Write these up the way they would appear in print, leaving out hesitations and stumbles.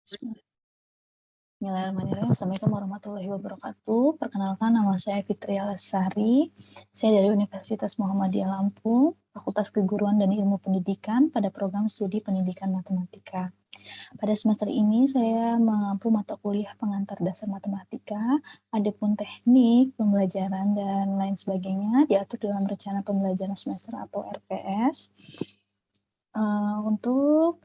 Bismillahirrahmanirrahim. Assalamualaikum warahmatullahi wabarakatuh. Perkenalkan, nama saya Fitria Lestari. Saya dari Universitas Muhammadiyah Lampung, Fakultas Keguruan dan Ilmu Pendidikan pada program studi Pendidikan Matematika. Pada semester ini saya mengampu mata kuliah pengantar dasar matematika, adapun teknik, pembelajaran, dan lain sebagainya diatur dalam rencana pembelajaran semester atau RPS. Untuk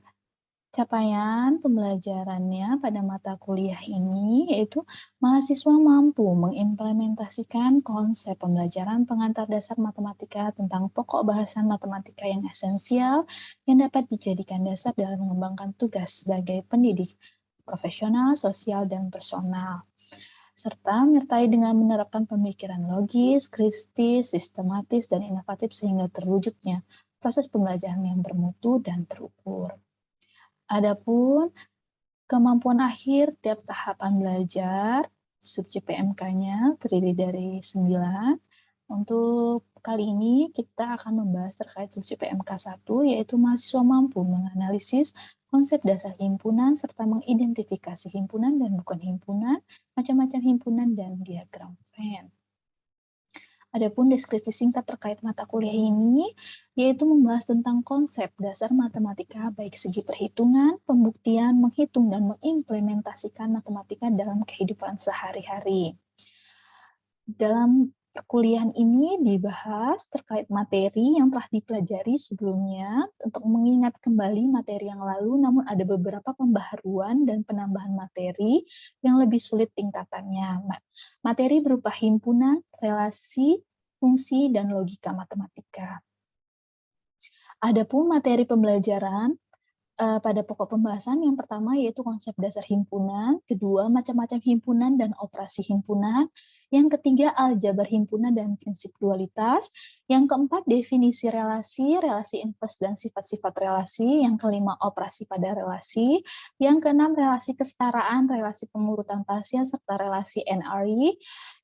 capaian pembelajarannya pada mata kuliah ini yaitu mahasiswa mampu mengimplementasikan konsep pembelajaran pengantar dasar matematika tentang pokok bahasan matematika yang esensial yang dapat dijadikan dasar dalam mengembangkan tugas sebagai pendidik profesional, sosial, dan personal, serta menyertai dengan menerapkan pemikiran logis, kritis, sistematis, dan inovatif sehingga terwujudnya proses pembelajaran yang bermutu dan terukur. Adapun kemampuan akhir tiap tahapan belajar, subjek PMK-nya terdiri dari 9. Untuk kali ini kita akan membahas terkait subjek PMK 1, yaitu mahasiswa mampu menganalisis konsep dasar himpunan serta mengidentifikasi himpunan dan bukan himpunan, macam-macam himpunan, dan diagram Venn. Adapun deskripsi singkat terkait mata kuliah ini, yaitu membahas tentang konsep dasar matematika baik segi perhitungan, pembuktian, menghitung, dan mengimplementasikan matematika dalam kehidupan sehari-hari. Dalam perkuliahan ini dibahas terkait materi yang telah dipelajari sebelumnya untuk mengingat kembali materi yang lalu, namun ada beberapa pembaharuan dan penambahan materi yang lebih sulit tingkatannya. Materi berupa himpunan, relasi, fungsi, dan logika matematika. Adapun materi pembelajaran pada pokok pembahasan yang pertama yaitu konsep dasar himpunan, kedua macam-macam himpunan dan operasi himpunan, yang ketiga aljabar himpunan dan prinsip dualitas, yang keempat definisi relasi, relasi inverse dan sifat-sifat relasi, yang kelima operasi pada relasi, yang keenam relasi kesetaraan, relasi pengurutan pasien serta relasi NRI,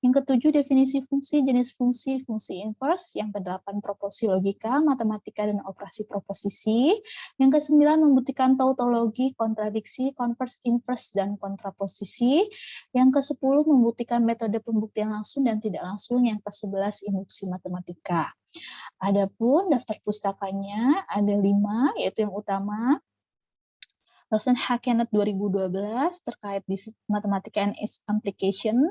yang ketujuh definisi fungsi, jenis fungsi, fungsi inverse, yang kedelapan proporsi logika, matematika dan operasi proposisi, yang kesembilan membuktikan tautologi, kontradiksi, konvers, inverse, dan kontraposisi. Yang ke-10 membuktikan metode pembuktian langsung dan tidak langsung. Yang ke-11 induksi matematika. Adapun daftar pustakanya ada 5, yaitu yang utama dosen Hakenet 2012 terkait di matematika and its application.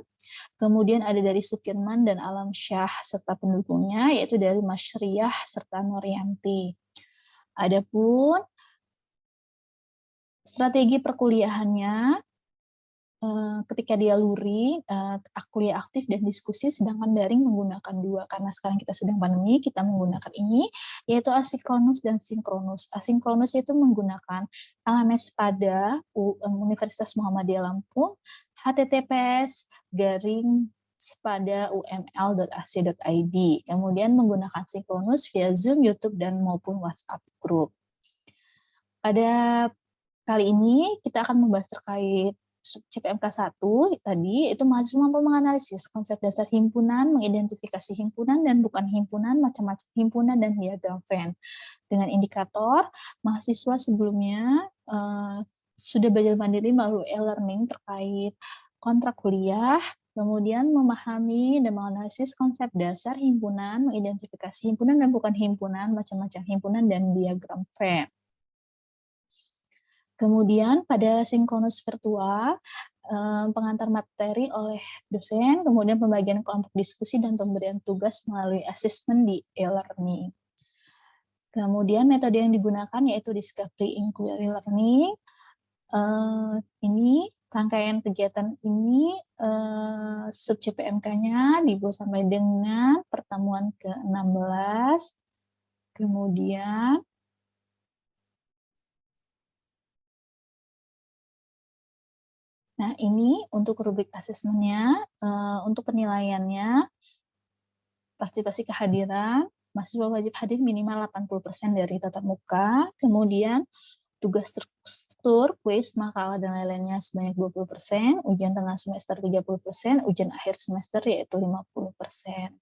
Kemudian ada dari Sukirman dan Alam Syah serta pendukungnya, yaitu dari Masyriah serta Nuryanti. Adapun strategi perkuliahannya, ketika dia luri, kuliah aktif dan diskusi, sedangkan daring menggunakan 2. Karena sekarang kita sedang pandemi, kita menggunakan ini, yaitu asinkronus dan sinkronus. Asinkronus itu menggunakan LMS pada Universitas Muhammadiyah Lampung, https://uml.ac.id. Kemudian menggunakan sinkronus via Zoom, YouTube, dan maupun WhatsApp group. Pada kali ini kita akan membahas terkait CPMK 1 tadi, itu mahasiswa mampu menganalisis konsep dasar himpunan, mengidentifikasi himpunan dan bukan himpunan, macam-macam himpunan, dan diagram Venn. Dengan indikator, mahasiswa sebelumnya sudah belajar mandiri melalui e-learning terkait kontrak kuliah, kemudian memahami dan menganalisis konsep dasar himpunan, mengidentifikasi himpunan dan bukan himpunan, macam-macam himpunan, dan diagram Venn. Kemudian pada sinkronus virtual, pengantar materi oleh dosen, kemudian pembagian kelompok diskusi dan pemberian tugas melalui asesmen di e-learning. Kemudian metode yang digunakan yaitu Discovery Inquiry Learning. Ini rangkaian kegiatan ini subjek PMK-nya dibuat sampai dengan pertemuan ke-16. Kemudian nah, ini untuk rubrik asesmennya, untuk penilaiannya, partisipasi kehadiran, mahasiswa wajib hadir minimal 80% dari tatap muka, kemudian tugas struktur, kuis, makalah, dan lain-lainnya sebanyak 20%, ujian tengah semester 30%, ujian akhir semester yaitu 50%.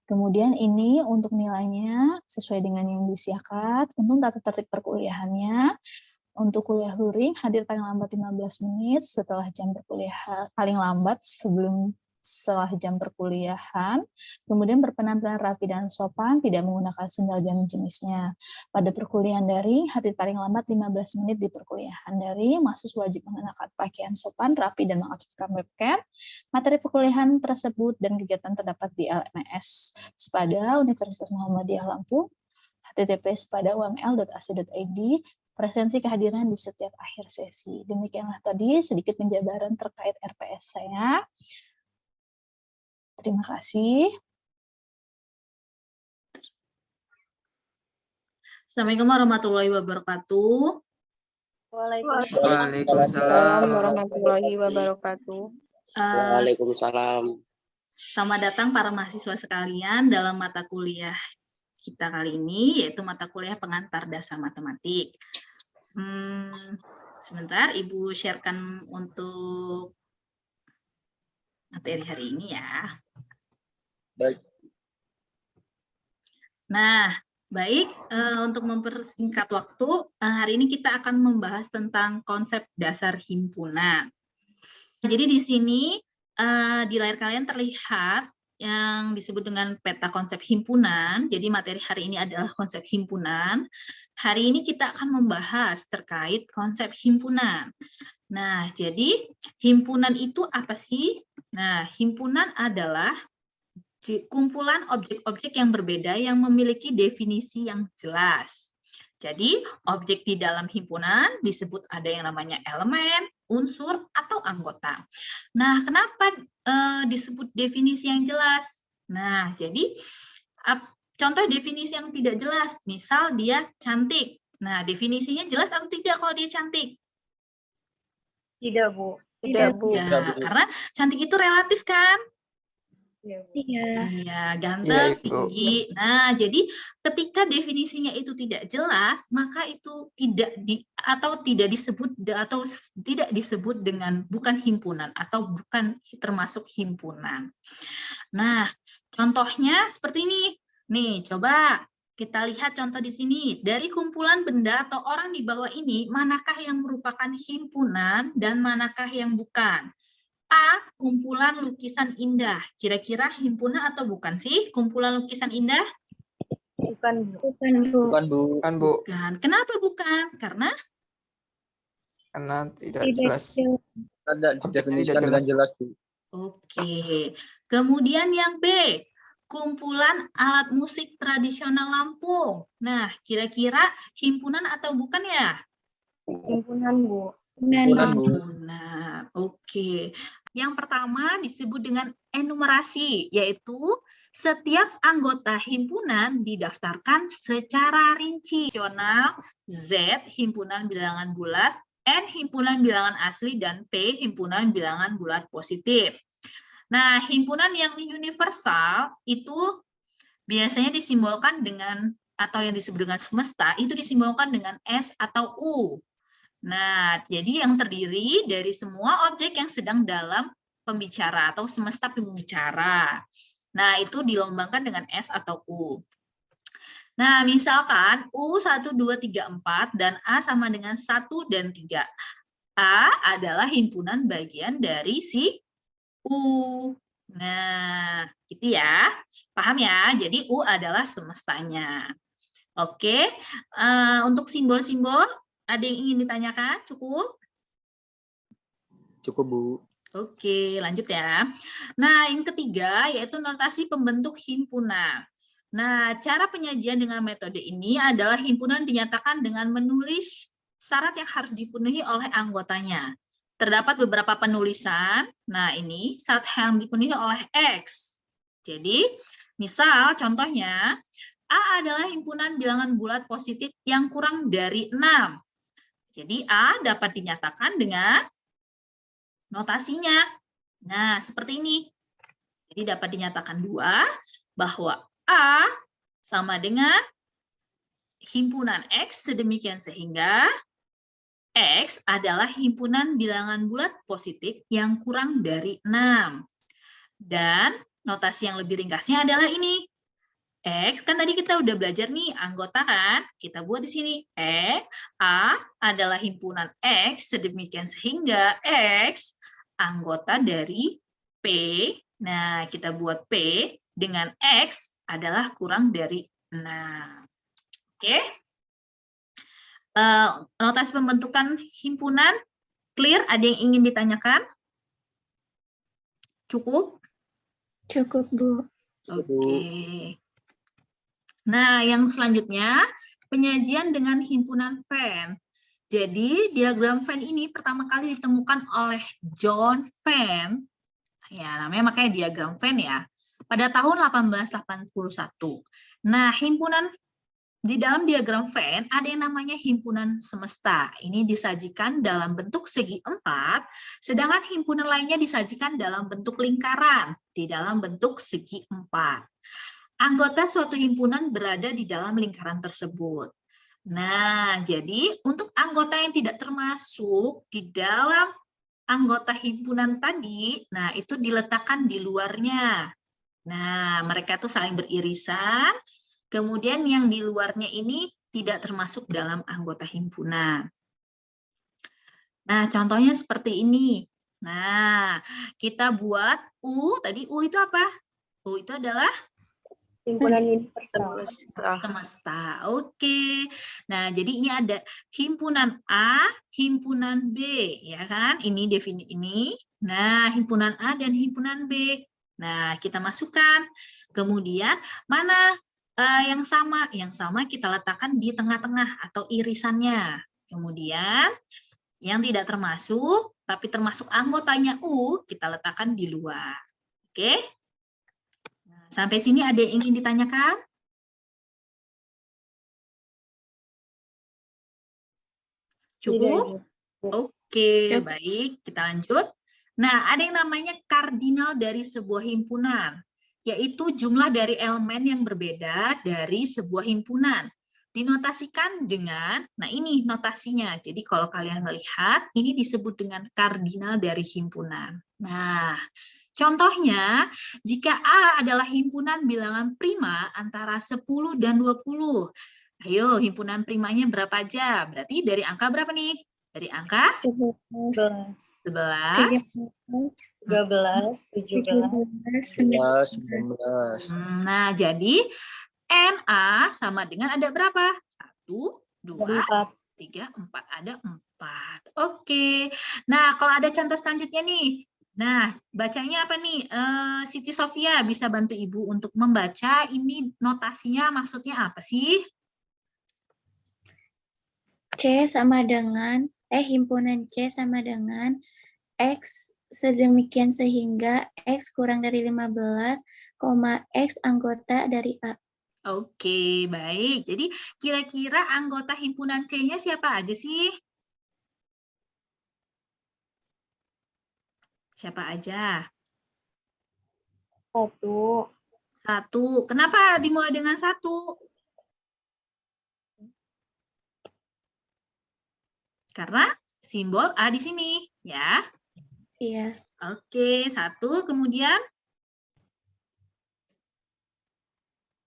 Kemudian ini untuk nilainya sesuai dengan yang disiapkan, untuk tata tertib perkuliahannya, Untuk kuliah luring, hadir paling lambat 15 menit setelah jam perkuliahan, paling lambat setelah jam perkuliahan, kemudian berpenampilan rapi dan sopan, tidak menggunakan sendal dan jenisnya. Pada perkuliahan daring, hadir paling lambat 15 menit di perkuliahan daring, mahasiswa wajib mengenakan pakaian sopan, rapi, dan mengaktifkan webcam. Materi perkuliahan tersebut dan kegiatan terdapat di LMS Sepada Universitas Muhammadiyah Lampung, https://uml.ac.id, presensi kehadiran di setiap akhir sesi. Demikianlah tadi sedikit penjabaran terkait RPS saya. Terima kasih. Assalamualaikum warahmatullahi wabarakatuh. Waalaikumsalam warahmatullahi wabarakatuh. Waalaikumsalam. Selamat datang para mahasiswa sekalian dalam mata kuliah kita kali ini, yaitu mata kuliah pengantar dasar matematik. Sebentar, Ibu sharekan untuk materi hari ini ya. Baik. Nah, baik, untuk mempersingkat waktu, hari ini kita akan membahas tentang konsep dasar himpunan. Jadi di sini di layar kalian terlihat yang disebut dengan peta konsep himpunan. Jadi materi hari ini adalah konsep himpunan. Hari ini kita akan membahas terkait konsep himpunan. Nah, jadi himpunan itu apa sih? Nah, himpunan adalah kumpulan objek-objek yang berbeda yang memiliki definisi yang jelas. Jadi, objek di dalam himpunan disebut ada yang namanya elemen, unsur, atau anggota. Nah, kenapa disebut definisi yang jelas? Nah, jadi contoh definisi yang tidak jelas, misal dia cantik. Nah, definisinya jelas atau tidak kalau dia cantik? Tidak, Bu. Tidak, Bu. Tidak, karena cantik itu relatif kan? Iya, ganteng, tinggi. Nah, jadi ketika definisinya itu tidak jelas, maka itu tidak disebut dengan bukan himpunan atau bukan termasuk himpunan. Nah, contohnya seperti ini. Nih, coba kita lihat contoh di sini. Dari kumpulan benda atau orang di bawah ini, manakah yang merupakan himpunan dan manakah yang bukan? A. Kumpulan lukisan indah. Kira-kira himpunan atau bukan sih kumpulan lukisan indah? Bukan, Bu. Bukan, Bu. Bukan, Bu. Bukan. Kenapa bukan? Karena tidak jelas. Tidak dengan jelas, Bu. Oke. Kemudian yang B. Kumpulan alat musik tradisional Lampung. Nah, kira-kira himpunan atau bukan ya? Himpunan, Bu. Himpunan. Oke. Yang pertama disebut dengan enumerasi, yaitu setiap anggota himpunan didaftarkan secara rinci. Z, himpunan bilangan bulat, N, himpunan bilangan asli, dan P, himpunan bilangan bulat positif. Nah, himpunan yang universal itu biasanya disimbolkan dengan, atau yang disebut dengan semesta, itu disimbolkan dengan S atau U. Nah, jadi yang terdiri dari semua objek yang sedang dalam pembicara atau semesta pembicara. Nah, itu dilambangkan dengan S atau U. Nah, misalkan U 1, 2, 3, 4 dan A sama dengan 1 dan 3. A adalah himpunan bagian dari si U. Nah, gitu ya. Paham ya? Jadi U adalah semestanya. Oke, untuk simbol-simbol, ada yang ingin ditanyakan? Cukup? Cukup, Bu. Oke, lanjut ya. Nah, yang ketiga yaitu notasi pembentuk himpunan. Nah, cara penyajian dengan metode ini adalah himpunan dinyatakan dengan menulis syarat yang harus dipenuhi oleh anggotanya. Terdapat beberapa penulisan. Nah, ini syarat yang dipenuhi oleh X. Jadi, misal contohnya, A adalah himpunan bilangan bulat positif yang kurang dari 6. Jadi A dapat dinyatakan dengan notasinya. Nah, seperti ini. Jadi dapat dinyatakan 2 bahwa A sama dengan himpunan X sedemikian sehingga X adalah himpunan bilangan bulat positif yang kurang dari 6. Dan notasi yang lebih ringkasnya adalah ini. X, kan tadi kita udah belajar nih anggota kan? Kita buat di sini. A adalah himpunan X, sedemikian sehingga X anggota dari P. Nah, kita buat P dengan X adalah kurang dari 6. Oke? Notasi pembentukan himpunan, clear? Ada yang ingin ditanyakan? Cukup? Cukup, Bu. Oke. Nah, yang selanjutnya, penyajian dengan himpunan Venn. Jadi, diagram Venn ini pertama kali ditemukan oleh John Venn. Ya, namanya makanya diagram Venn ya. Pada tahun 1881. Nah, himpunan di dalam diagram Venn ada yang namanya himpunan semesta. Ini disajikan dalam bentuk segi 4, sedangkan himpunan lainnya disajikan dalam bentuk lingkaran di dalam bentuk segi 4. Anggota suatu himpunan berada di dalam lingkaran tersebut. Nah, jadi untuk anggota yang tidak termasuk di dalam anggota himpunan tadi, nah itu diletakkan di luarnya. Nah, mereka tuh saling beririsan, kemudian yang di luarnya ini tidak termasuk dalam anggota himpunan. Nah, contohnya seperti ini. Nah, kita buat U, tadi U itu apa? U itu adalah Himpunan universal. semesta. Oke. Nah, jadi ini ada himpunan A, himpunan B, ya kan? Ini definisi ini. Nah, himpunan A dan himpunan B. Nah, kita masukkan. Kemudian mana yang sama? Yang sama kita letakkan di tengah-tengah atau irisannya. Kemudian yang tidak termasuk, tapi termasuk anggotanya U, kita letakkan di luar. Oke? Sampai sini ada yang ingin ditanyakan? Cukup? Oke, baik. Kita lanjut. Nah, ada yang namanya kardinal dari sebuah himpunan, yaitu jumlah dari elemen yang berbeda dari sebuah himpunan. Dinotasikan dengan, nah ini notasinya. Jadi kalau kalian melihat, ini disebut dengan kardinal dari himpunan. Nah, contohnya, jika A adalah himpunan bilangan prima antara 10 dan 20. Ayo, himpunan primanya berapa aja? Berarti dari angka berapa nih? Dari angka 11, 11, 13, 17, 19. Nah, jadi NA sama dengan ada berapa? 1, 2, 3, 4. Ada 4. Oke. Nah, kalau ada contoh selanjutnya nih. Nah, bacanya apa nih? Siti Sofia bisa bantu Ibu untuk membaca ini notasinya maksudnya apa sih? Himpunan C sama dengan X sedemikian sehingga X kurang dari 15, X anggota dari A. Oke, baik. Jadi kira-kira anggota himpunan C-nya siapa aja sih? Siapa aja? 1. 1. Kenapa dimulai dengan 1? Karena simbol A di sini, ya. Iya. Oke, 1. Kemudian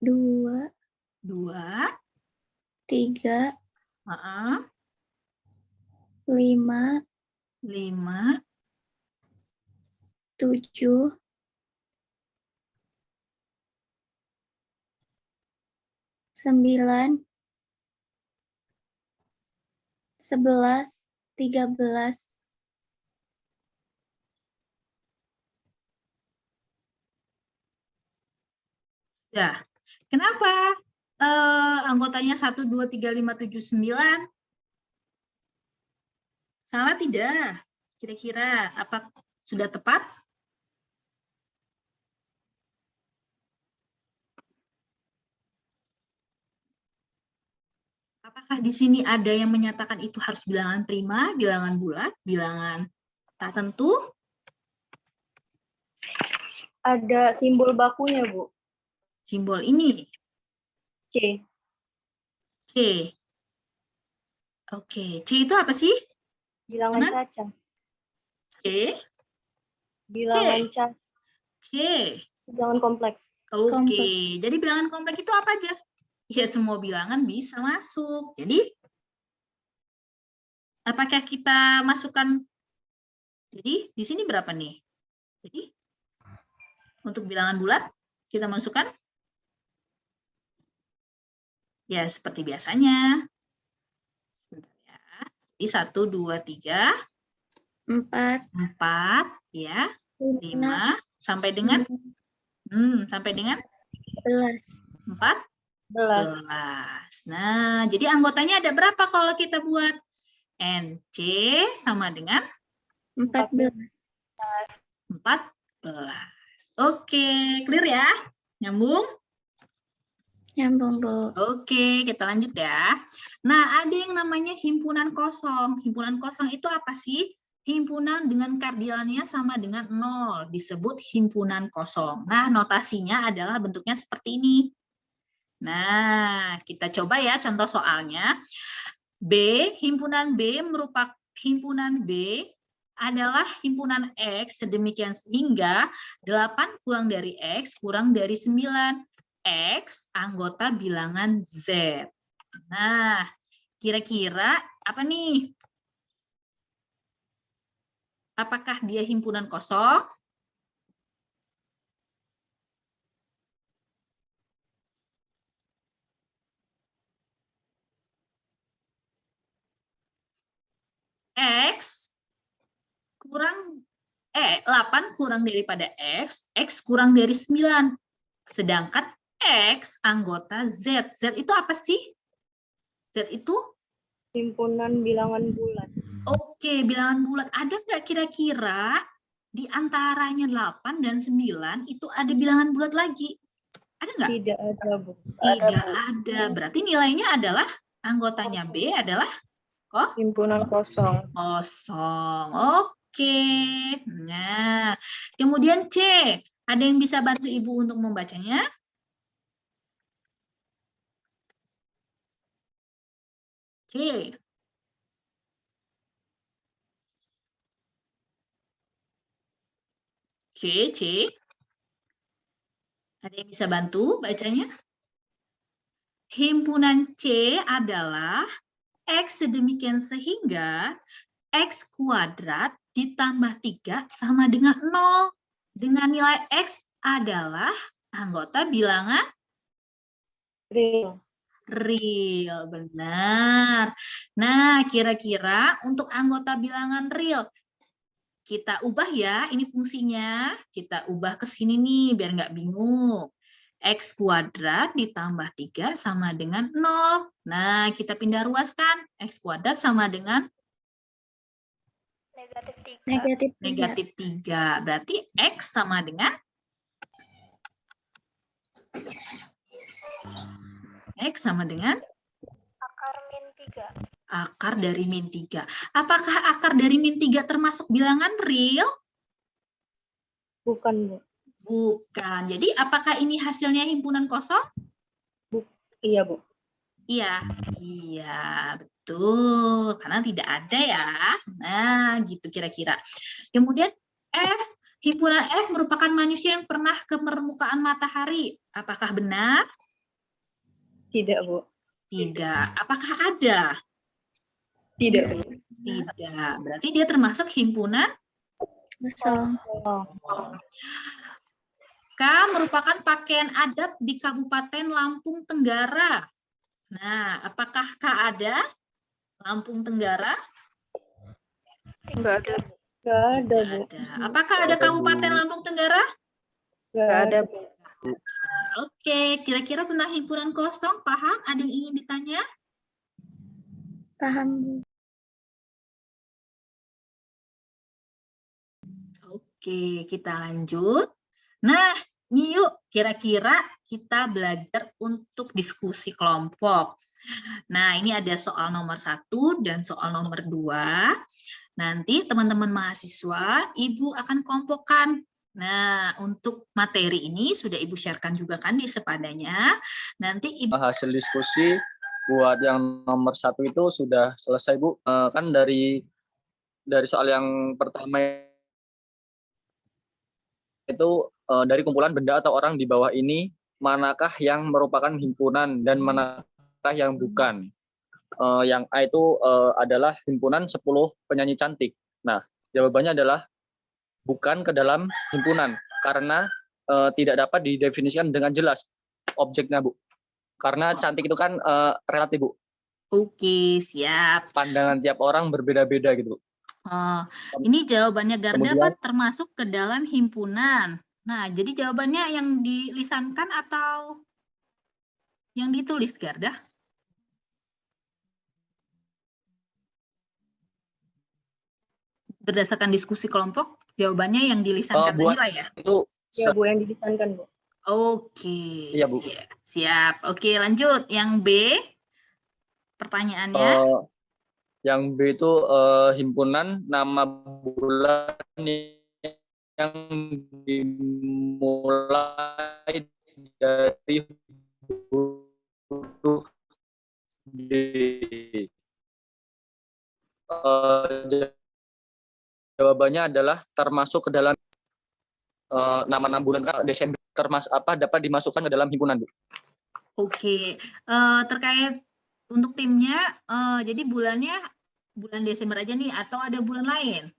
2, 2, 3, 5, 5, 7, 9, 11, 13. Nah, kenapa anggotanya 1, 2, 3, 5, 7, 9? Salah tidak? Kira-kira apa sudah tepat? Apakah di sini ada yang menyatakan itu harus bilangan prima, bilangan bulat, bilangan tak tentu? Ada simbol bakunya, Bu. Simbol ini. C. C. Oke, C itu apa sih? Bilangan caca. C. Bilangan caca. C. Bilangan kompleks. Oke, jadi bilangan kompleks itu apa aja? Ya, semua bilangan bisa masuk. Jadi, apakah kita masukkan? Jadi, di sini berapa nih? Jadi, untuk bilangan bulat, kita masukkan? Ya, seperti biasanya. Sebentar ya. Jadi, 1, 2, 3, 4, 4, ya, 5, sampai dengan? Sampai dengan? 11. 14. Nah, jadi anggotanya ada berapa kalau kita buat? NC sama dengan? 14. 14. Oke, clear ya? Nyambung? Nyambung, Bu. Oke, kita lanjut ya. Nah, ada yang namanya himpunan kosong. Himpunan kosong itu apa sih? Himpunan dengan kardinalnya sama dengan 0. Disebut himpunan kosong. Nah, notasinya adalah bentuknya seperti ini. Nah, kita coba ya contoh soalnya. Himpunan B merupakan himpunan B adalah himpunan X sedemikian sehingga 8 kurang dari X kurang dari 9. X anggota bilangan Z. Nah, kira-kira apa nih? Apakah dia himpunan kosong? X kurang 8 kurang daripada X kurang dari 9. Sedangkan X anggota Z. Z itu apa sih? Z itu? Himpunan bilangan bulat. Oke, bilangan bulat. Ada nggak kira-kira di antaranya 8 dan 9 itu ada bilangan bulat lagi? Ada nggak? Tidak ada, Bu. Tidak ada. Berarti nilainya adalah anggotanya B adalah Himpunan kosong. kosong. Oke. Nah, kemudian C. Ada yang bisa bantu Ibu untuk membacanya? C. C. Ada yang bisa bantu bacanya? Himpunan C adalah X sedemikian sehingga X kuadrat ditambah 3 sama dengan 0. Dengan nilai X adalah anggota bilangan Real. real. Benar. Nah, kira-kira untuk anggota bilangan real, kita ubah ya, ini fungsinya. Kita ubah ke sini nih, biar nggak bingung. X kuadrat ditambah 3 sama dengan 0. Nah, kita pindah ruaskan. X kuadrat sama dengan? Negatif 3. Berarti X sama dengan? X sama dengan? Akar min 3. Akar dari min 3. Apakah akar dari min 3 termasuk bilangan real? Bukan, Bu. Bukan. Jadi apakah ini hasilnya himpunan kosong? Iya, Bu. Iya, betul. Karena tidak ada ya. Nah, gitu kira-kira. Kemudian F, himpunan F merupakan manusia yang pernah ke permukaan matahari. Apakah benar? Tidak, Bu. Tidak. Apakah ada? Tidak, Bu. Tidak. Berarti dia termasuk himpunan Kosong. K merupakan pakaian adat di Kabupaten Lampung Tenggara. Nah, apakah K ada? Lampung Tenggara? Enggak ada, Bu. Enggak ada, Bu. Apakah ada Kabupaten Lampung Tenggara? Enggak ada, Bu. Oke, kira-kira tentang himpunan kosong, paham? Ada yang ingin ditanya? Paham, Bu. Oke, kita lanjut. Nah, yuk kira-kira kita belajar untuk diskusi kelompok. Nah, ini ada soal nomor 1 dan soal nomor 2. Nanti teman-teman mahasiswa, Ibu akan kelompokkan. Nah, untuk materi ini sudah Ibu sharekan juga kan di sepadanya. Nanti Ibu Hasil diskusi buat yang nomor 1 itu sudah selesai, Bu. Kan dari soal yang pertama itu dari kumpulan benda atau orang di bawah ini, manakah yang merupakan himpunan dan manakah yang bukan? Yang A itu adalah himpunan 10 penyanyi cantik. Nah, jawabannya adalah bukan ke dalam himpunan karena tidak dapat didefinisikan dengan jelas objeknya, Bu. Karena cantik itu kan relatif, Bu. Oke, siap. Pandangan tiap orang berbeda-beda gitu, Bu. Ini jawabannya Garda Kemudian- apa termasuk ke dalam himpunan? Nah, jadi jawabannya yang dilisankan atau yang ditulis, Garda? Berdasarkan diskusi kelompok, jawabannya yang dilisankan buat tadi lah ya? Itu Ya Bu, yang dilisankan Bu. Oke, Iya, Bu. siap. Oke, lanjut. Yang B, pertanyaannya. Yang B itu himpunan nama bulan yang dimulai dari huruf D. Jawabannya adalah termasuk ke dalam nama bulan Desember dapat dimasukkan ke dalam himpunan, Bu. Oke, terkait untuk timnya, jadi bulannya bulan Desember aja nih atau ada bulan lain?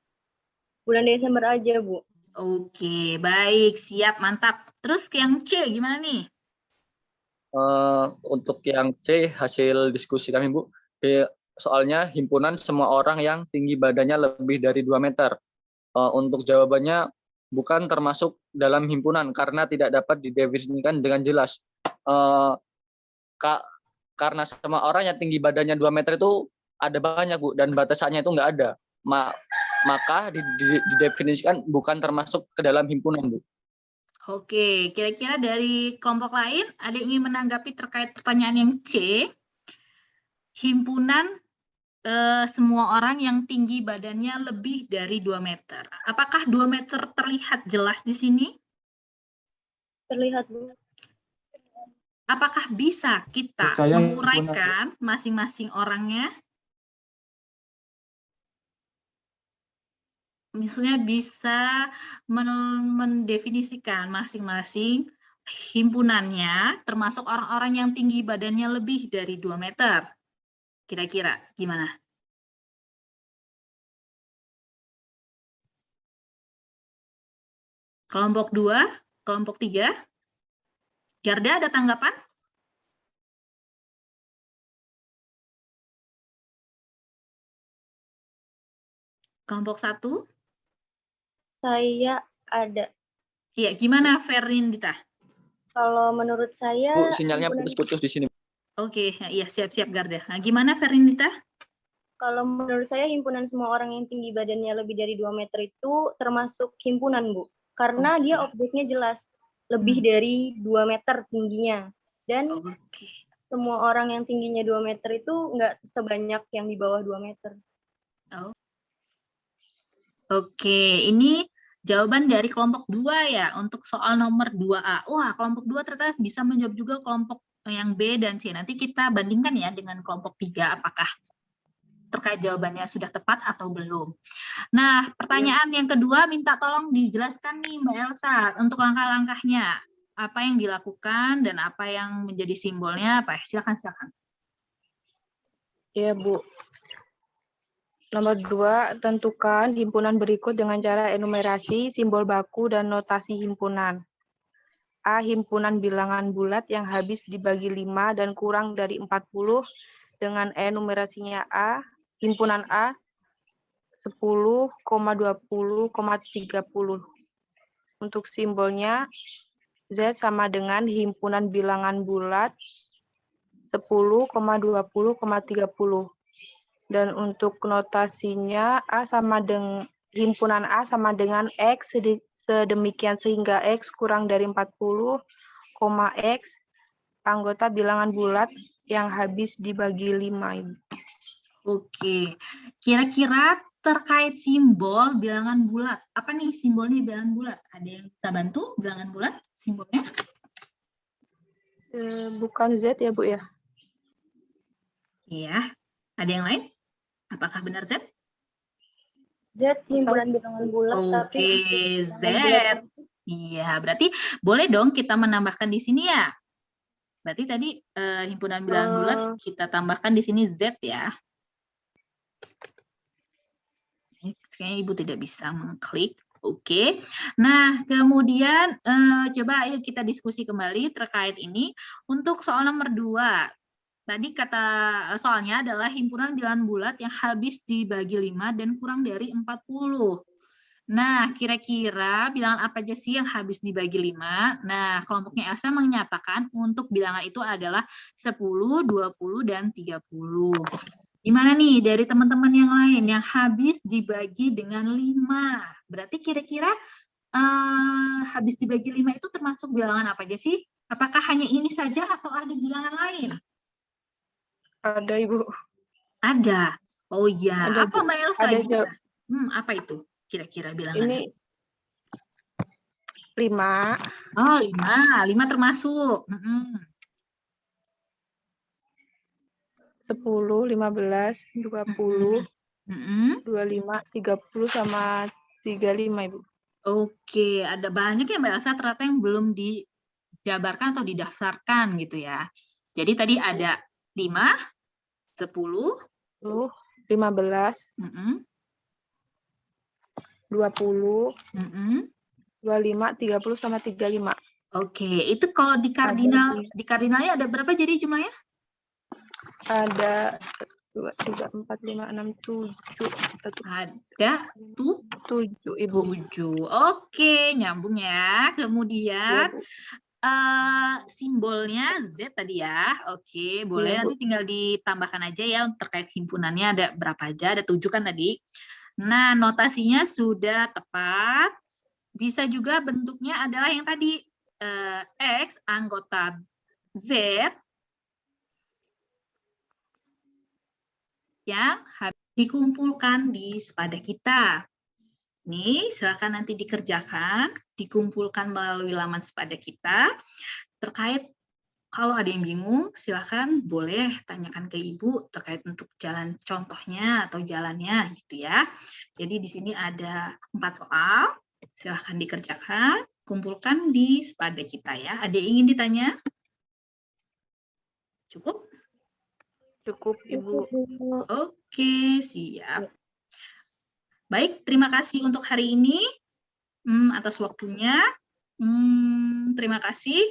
Bulan Desember aja Bu. Oke, baik, siap, mantap. Terus yang C gimana nih? Untuk yang C hasil diskusi kami, Bu. Soalnya himpunan semua orang yang tinggi badannya lebih dari 2 meter. Untuk jawabannya bukan termasuk dalam himpunan karena tidak dapat didefinisikan dengan jelas. Karena semua orang yang tinggi badannya 2 meter itu ada banyak, Bu, dan batasannya itu nggak ada. Maka didefinisikan bukan termasuk ke dalam himpunan, Bu. Oke, kira-kira dari kelompok lain ada yang ingin menanggapi terkait pertanyaan yang C? Himpunan semua orang yang tinggi badannya lebih dari 2 meter. Apakah 2 meter terlihat jelas di sini? Terlihat Bu. Apakah bisa kita menguraikan masing-masing orangnya? Misalnya bisa mendefinisikan masing-masing himpunannya, termasuk orang-orang yang tinggi badannya lebih dari 2 meter. Kira-kira gimana? Kelompok 2, kelompok 3. Garda ada tanggapan? Kelompok 1? Saya ada. Iya, gimana Ferindita? Kalau menurut saya, Bu, sinyalnya putus-putus di sini. Oke, iya siap-siap Garda. Nah, gimana Ferindita? kalau menurut saya himpunan semua orang yang tinggi badannya lebih dari 2 meter itu termasuk himpunan, Bu. Karena dia objeknya jelas, lebih dari 2 meter tingginya. Dan semua orang yang tingginya 2 meter itu nggak sebanyak yang di bawah 2 meter. Oke, ini jawaban dari kelompok 2 ya, untuk soal nomor 2A. Wah, kelompok 2 ternyata bisa menjawab juga kelompok yang B dan C. Nanti kita bandingkan ya dengan kelompok 3, apakah terkait jawabannya sudah tepat atau belum. Nah, pertanyaan yang kedua, minta tolong dijelaskan nih Mbak Elsa, untuk langkah-langkahnya. Apa yang dilakukan dan apa yang menjadi simbolnya, apa? Silakan. Ya, Bu. Nomor 2, tentukan himpunan berikut dengan cara enumerasi, simbol baku, dan notasi himpunan. A. Himpunan bilangan bulat yang habis dibagi 5 dan kurang dari 40 dengan enumerasinya A. Himpunan A 10,20,30. Untuk simbolnya Z sama dengan himpunan bilangan bulat 10,20,30. Dan untuk notasinya himpunan A sama dengan X sedemikian sehingga X kurang dari 40, X anggota bilangan bulat yang habis dibagi 5. Oke, kira-kira terkait simbol bilangan bulat, apa nih simbolnya bilangan bulat? Ada yang bisa bantu bilangan bulat simbolnya? Bukan Z ya, Bu ya? Iya, ada yang lain? Apakah benar Z? Z himpunan bilangan bulat, Oke, tapi Z. Iya, berarti boleh dong kita menambahkan di sini ya. Berarti tadi himpunan bilangan bulat kita tambahkan di sini Z ya. Kayaknya Ibu tidak bisa mengklik. Oke. Nah, kemudian coba ayo kita diskusi kembali terkait ini. Untuk soal nomor 2. Tadi kata soalnya adalah himpunan bilangan bulat yang habis dibagi 5 dan kurang dari 40. Nah, kira-kira bilangan apa aja sih yang habis dibagi 5? Nah, kelompoknya Elsa menyatakan untuk bilangan itu adalah 10, 20, dan 30. Gimana nih dari teman-teman yang lain yang habis dibagi dengan 5? Berarti kira-kira habis dibagi 5 itu termasuk bilangan apa aja sih? Apakah hanya ini saja atau ada bilangan lain? Ada, Ibu. Ada. Oh iya. Ada, Apa Bu. Mbak Elsa? Ada Gimana? Apa itu kira-kira bilangannya? Ini 5. Oh, 5. 5 termasuk. 10, 15, 20, 25, 30, sama 35, Ibu. Oke, ada banyak ya Mbak Elsa ternyata yang belum dijabarkan atau didaftarkan gitu ya. Jadi tadi ada 5, 10, 15, 20, 25, 30, sama 35. Oke, itu kalau di kardinalnya ada berapa jadi jumlahnya? Ada 2, 3, 4, 5, 6, 7. Ada 7, Ibu. 7. Oke, nyambung ya. Kemudian simbolnya Z tadi ya. Oke, boleh Iya, Bu. nanti tinggal ditambahkan aja ya terkait himpunannya ada berapa aja, ada 7 kan tadi. Nah, notasinya sudah tepat. Bisa juga bentuknya adalah yang tadi X anggota Z yang habis dikumpulkan di sepada kita. Nih, silakan nanti dikerjakan, dikumpulkan melalui laman sepada kita. Terkait kalau ada yang bingung, silakan boleh tanyakan ke Ibu terkait untuk jalan contohnya atau jalannya gitu ya. Jadi di sini ada 4 soal, silakan dikerjakan, kumpulkan di sepada kita ya. Ada yang ingin ditanya? Cukup? Cukup, Ibu. Oke, siap. Baik, terima kasih untuk hari ini atas waktunya. Terima kasih.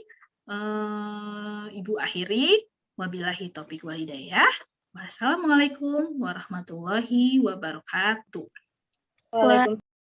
Ibu akhiri. Wabillahi taufiq wal hidayah. Wassalamualaikum warahmatullahi wabarakatuh. Waalaikumsalam.